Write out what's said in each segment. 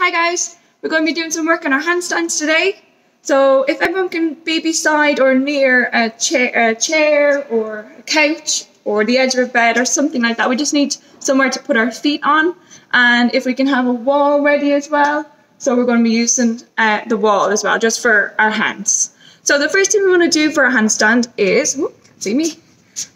Hi guys, we're going to be doing some work on our handstands today. So if everyone can be beside or near a chair or a couch or the edge of a bed or something like that, we just need somewhere to put our feet on. And if we can have a wall ready as well. So we're going to be using the wall as well, just for our hands. So the first thing we want to do for a handstand is, see me,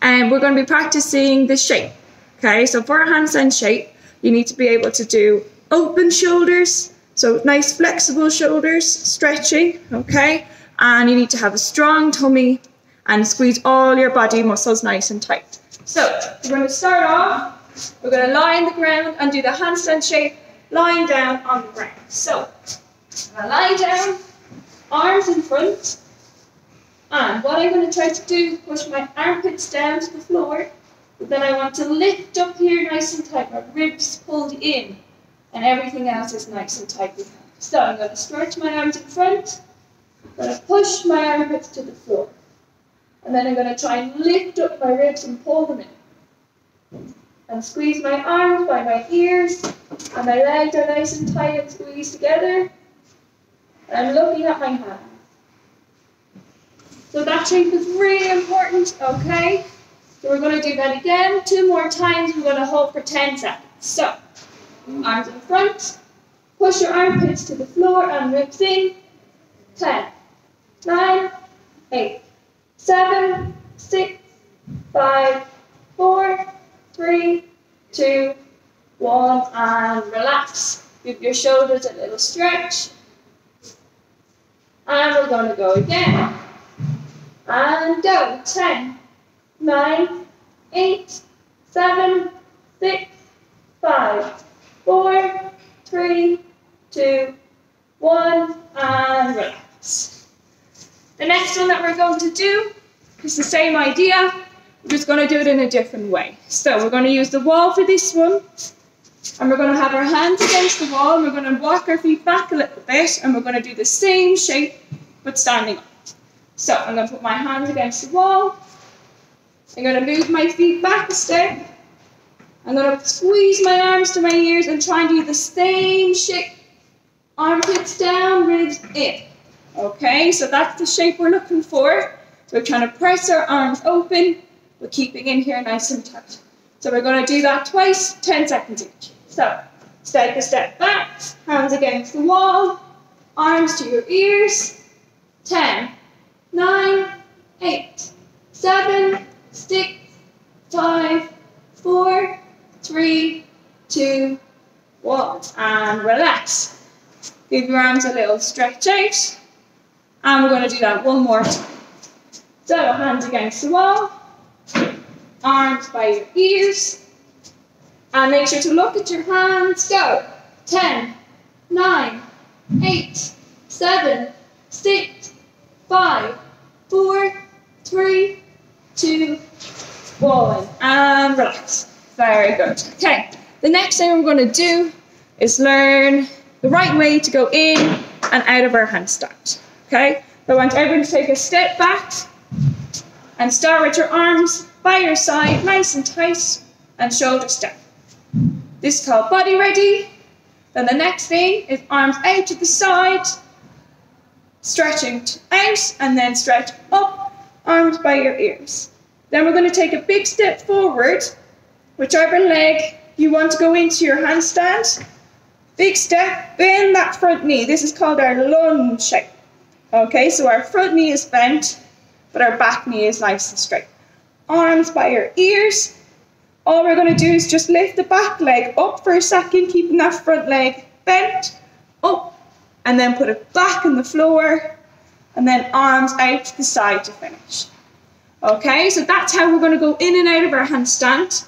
and we're going to be practicing the shape. Okay, so for a handstand shape, you need to be able to do open shoulders, so nice flexible shoulders, stretching, okay? And you need to have a strong tummy and squeeze all your body muscles nice and tight. So we're going to start off, we're going to lie on the ground and do the handstand shape, lying down on the ground. So I'm going to lie down, arms in front, and what I'm going to try to do is push my armpits down to the floor, but then I want to lift up here nice and tight, my ribs pulled in, and everything else is nice and tight behind. So I'm going to stretch my arms in front, I'm going to push my armpits to the floor, and then I'm going to try and lift up my ribs and pull them in. And squeeze my arms by my ears, and my legs are nice and tight and squeezed together. And I'm looking at my hands. So that shape is really important, okay? So we're going to do that again, 2 more times. We're going to hold for 10 seconds. So, arms in front, push your armpits to the floor and ribs in. 10, 9, 8, 7, 6, 5, 4, 3, 2, 1, and relax. Give your shoulders a little stretch. And we're going to go again. And go. 10, 9, 8, 7, 6, 5, 4, 3, 2, 1, and relax. The next one that we're going to do is the same idea. We're just going to do it in a different way. So we're going to use the wall for this one. And we're going to have our hands against the wall. And we're going to walk our feet back a little bit. And we're going to do the same shape, but standing up. So I'm going to put my hands against the wall. I'm going to move my feet back a step. I'm going to squeeze my arms to my ears and try and do the same shape. Armpits down, ribs in. Okay, so that's the shape we're looking for. So we're trying to press our arms open, but keeping in here nice and tight. So we're going to do that twice, 10 seconds each. So take a step back, hands against the wall, arms to your ears. 10, 9, 8, 7, 6, 5, 4, 3, 2, 1, and relax. Give your arms a little stretch out, and we're going to do that one more time. So hands against the wall, arms by your ears, and make sure to look at your hands. Go. 10, 9, 8, 7, 6, 5, 4, 3, 2, 1, and relax. Very good. Okay, the next thing we're going to do is learn the right way to go in and out of our handstand. Okay, so I want everyone to take a step back and start with your arms by your side, nice and tight, and shoulders down. This is called body ready. Then the next thing is arms out to the side, stretching out, and then stretch up, arms by your ears. Then we're going to take a big step forward, whichever leg you want to go into your handstand. Big step, bend that front knee. This is called our lunge shape. Okay, so our front knee is bent, but our back knee is nice and straight. Arms by your ears. All we're going to do is just lift the back leg up for a second, keeping that front leg bent, up, and then put it back on the floor, and then arms out to the side to finish. Okay, so that's how we're going to go in and out of our handstand.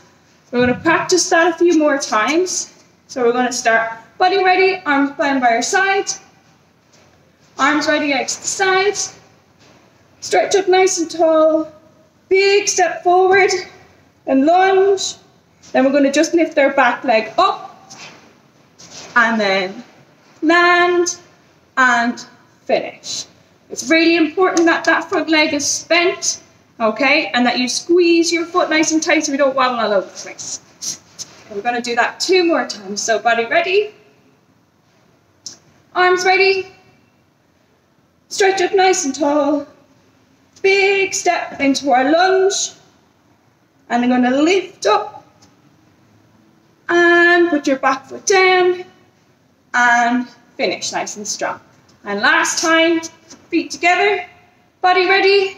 We're going to practice that a few more times. So we're going to start body ready, arms bent by our side, arms ready out to the side, stretch up nice and tall, big step forward, and lunge. Then we're going to just lift our back leg up, and then land, and finish. It's really important that that front leg is bent, okay, and that you squeeze your foot nice and tight so we don't wobble all over the place. And we're going to do that 2 more times. So body ready, Arms ready. Stretch up nice and tall. Big step into our lunge. And I'm going to lift up. And put your back foot down. And finish nice and strong. And last time, feet together. Body ready.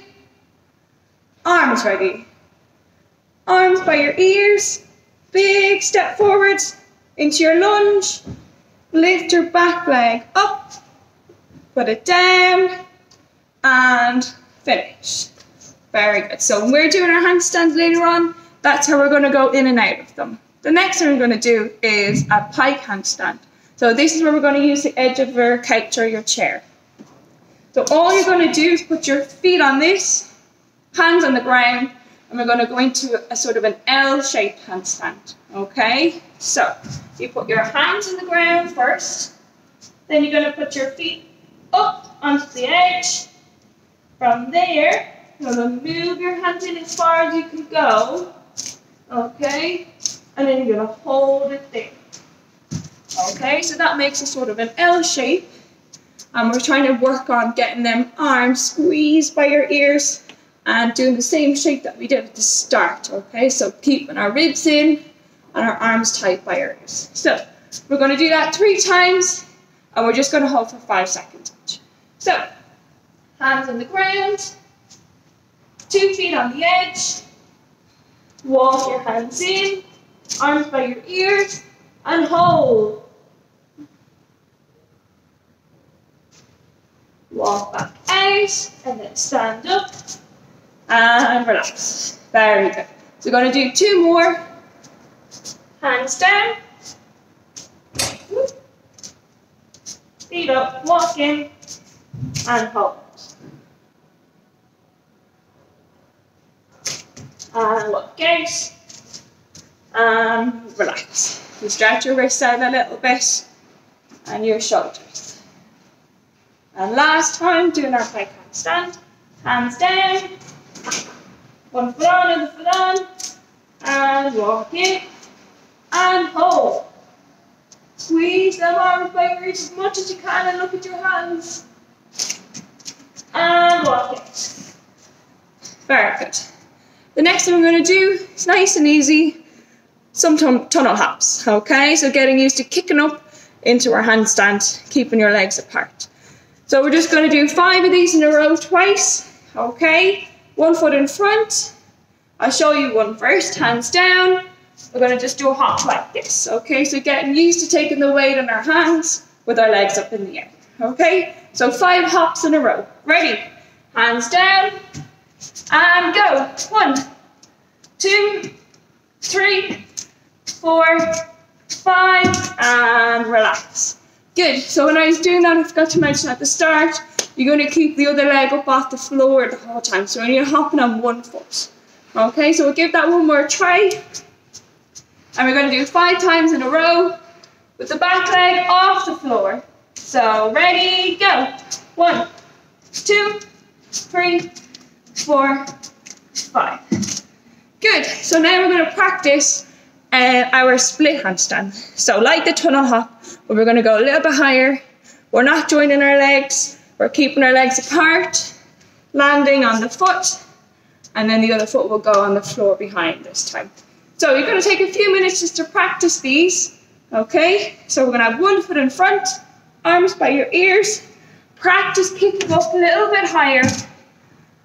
Arms ready. Arms by your ears. Big step forward into your lunge. Lift your back leg up. Put it down. And finish. Very good. So when we're doing our handstands later on, that's how we're going to go in and out of them. The next thing we're going to do is a pike handstand. So this is where we're going to use the edge of your couch or your chair. So all you're going to do is put your feet on this, hands on the ground, and we're going to go into a sort of an L-shaped handstand. Okay? So you put your hands on the ground first, then you're going to put your feet up onto the edge. From there, you're going to move your hands in as far as you can go. Okay? And then you're going to hold it there. Okay, so that makes a sort of an L shape. And we're trying to work on getting them arms squeezed by your ears and doing the same shape that we did at the start. Okay, so keeping our ribs in and our arms tight by our ears. So we're going to do that 3 times and we're just going to hold for 5 seconds each. So hands on the ground, 2 feet on the edge, walk your hands in, arms by your ears, and hold. Walk back out, and then stand up, and relax. Very good. So we're going to do 2 more. Hands down. Feet up, walk in, and hold. And walk out, and relax. You stretch your wrists out a little bit, and your shoulders. And last time, doing our pike handstand. Hands down, 1 foot on, other foot on, and walk in, and hold. Squeeze them arms by your ears as much as you can and look at your hands. And walk in. Very good. The next thing we're going to do is nice and easy, some tunnel hops, okay? So getting used to kicking up into our handstand, keeping your legs apart. So we're just going to do 5 of these in a row twice, okay? 1 foot in front. I'll show you one first, hands down. We're going to just do a hop like this, okay? So getting used to taking the weight on our hands with our legs up in the air, okay? So 5 hops in a row. Ready? Hands down, and go. 1, 2, 3, 4, 5, and relax. Good. So when I was doing that, I forgot to mention at the start, you're going to keep the other leg up off the floor the whole time. So when you're hopping on 1 foot. Okay, so we'll give that one more try. And we're going to do 5 times in a row with the back leg off the floor. So ready, go. 1, 2, 3, 4, 5. Good. So now we're going to practice our split handstand. So like the tunnel hop, we're going to go a little bit higher. We're not joining our legs. We're keeping our legs apart, landing on the foot, and then the other foot will go on the floor behind this time. So you're going to take a few minutes just to practice these, okay? So we're going to have 1 foot in front, arms by your ears. Practice kicking up a little bit higher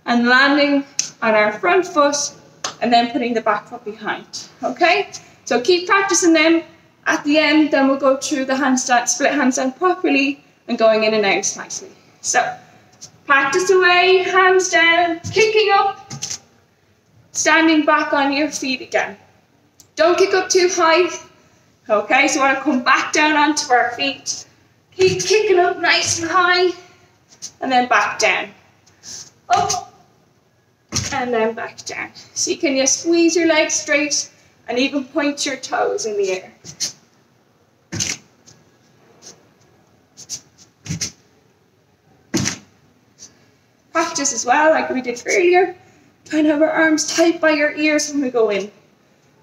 and landing on our front foot and then putting the back foot behind, okay? So keep practicing them. At the end, then we'll go through the handstand, split handstand properly and going in and out nicely. So, practice away, hands down, kicking up, standing back on your feet again. Don't kick up too high, okay? So we want to come back down onto our feet. Keep kicking up nice and high, and then back down. Up, and then back down. See, can you squeeze your legs straight and even point your toes in the air? Practice as well, like we did earlier. Try and have our arms tight by your ears when we go in.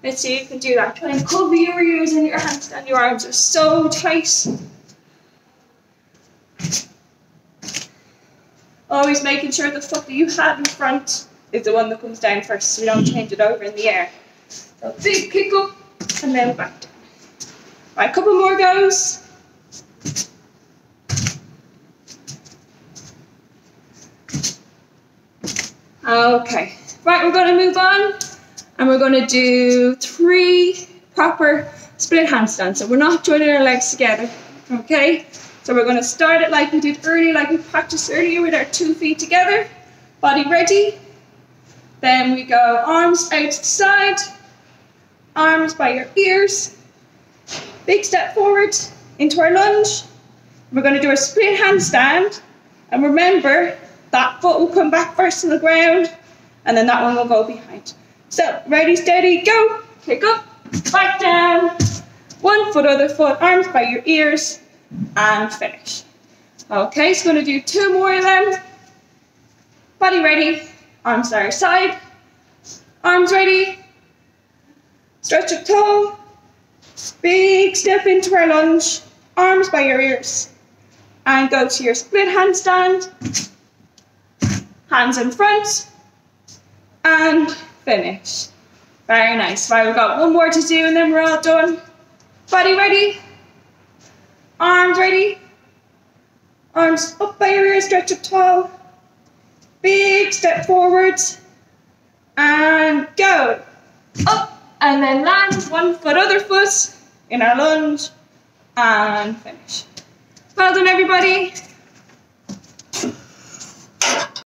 Let's see if you can do that. Try and cover your ears and your handstand. Your arms are so tight. Always making sure the foot that you have in front is the one that comes down first, so we don't change it over in the air. So big kick up and then back down. Right, a couple more goes. Okay, right, we're going to move on and we're going to do 3 proper split handstands. So we're not joining our legs together, okay? So we're going to start it like we did earlier, like we practiced earlier with our 2 feet together. Body ready. Then we go arms out to the side, arms by your ears. Big step forward into our lunge. We're going to do a split handstand. And remember, that foot will come back first to the ground, and then that one will go behind. So, ready, steady, go. Kick up, back down. 1 foot, other foot, arms by your ears, and finish. Okay, so going to do 2 more of them. Body ready, arms to our side, arms ready, stretch up tall, big step into our lunge, arms by your ears, and go to your split handstand, hands in front, and finish. Very nice. Right, we've got 1 more to do and then we're all done. Body ready, arms ready, arms up by your ears, stretch up tall, big step forward, and go. Up, and then land 1 foot, other foot, in our lunge, and finish. Well done, everybody.